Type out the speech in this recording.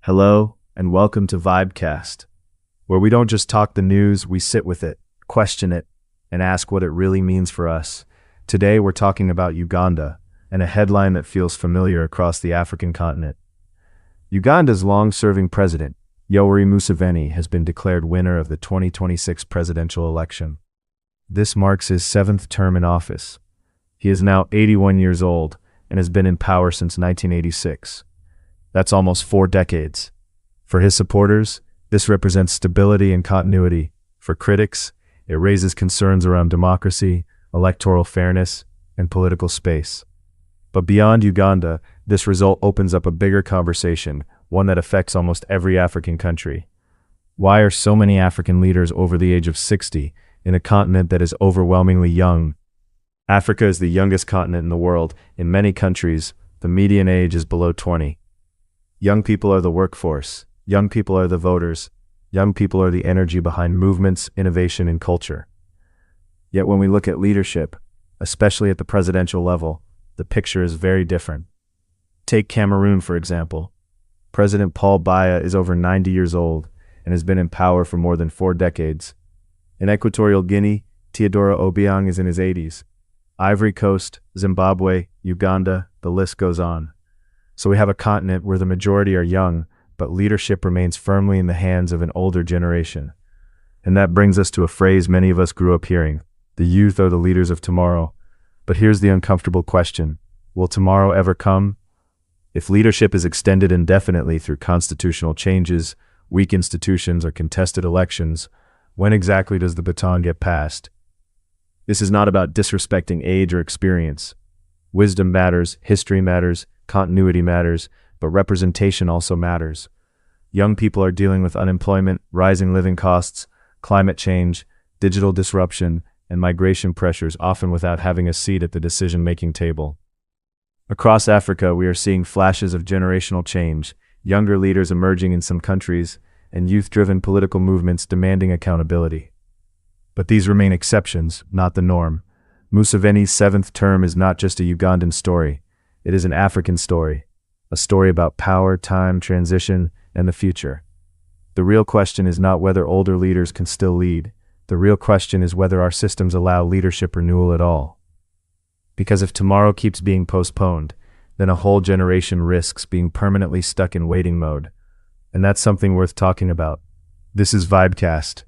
Hello, and welcome to Vibecast, where we don't just talk the news, we sit with it, question it, and ask what it really means for us. Today we're talking about Uganda, and a headline that feels familiar across the African continent. Uganda's long-serving president, Yoweri Museveni, has been declared winner of the 2026 presidential election. This marks his seventh term in office. He is now 81 years old and has been in power since 1986. That's almost 4 decades. For his supporters, this represents stability and continuity. For critics, it raises concerns around democracy, electoral fairness, and political space. But beyond Uganda, this result opens up a bigger conversation, one that affects almost every African country. Why are so many African leaders over the age of 60 in a continent that is overwhelmingly young? Africa is the youngest continent in the world. In many countries, the median age is below 20. Young people are the workforce. Young people are the voters. Young people are the energy behind movements, innovation, and culture. Yet when we look at leadership, especially at the presidential level, the picture is very different. Take Cameroon, for example. President Paul Biya is over 90 years old and has been in power for more than 4 decades. In Equatorial Guinea, Teodoro Obiang is in his 80s. Ivory Coast, Zimbabwe, Uganda, the list goes on. So we have a continent where the majority are young, but leadership remains firmly in the hands of an older generation. And that brings us to a phrase many of us grew up hearing: the youth are the leaders of tomorrow. But here's the uncomfortable question: will tomorrow ever come? If leadership is extended indefinitely through constitutional changes, weak institutions, or contested elections, when exactly does the baton get passed? This is not about disrespecting age or experience. Wisdom matters, history matters, continuity matters, but representation also matters. Young people are dealing with unemployment, rising living costs, climate change, digital disruption, and migration pressures, often without having a seat at the decision-making table. Across Africa, we are seeing flashes of generational change, younger leaders emerging in some countries, and youth-driven political movements demanding accountability. But these remain exceptions, not the norm. Museveni's 7th term is not just a Ugandan story. It is an African story, a story about power, time, transition, and the future. The real question is not whether older leaders can still lead. The real question is whether our systems allow leadership renewal at all. Because if tomorrow keeps being postponed, then a whole generation risks being permanently stuck in waiting mode. And that's something worth talking about. This is Vibecast.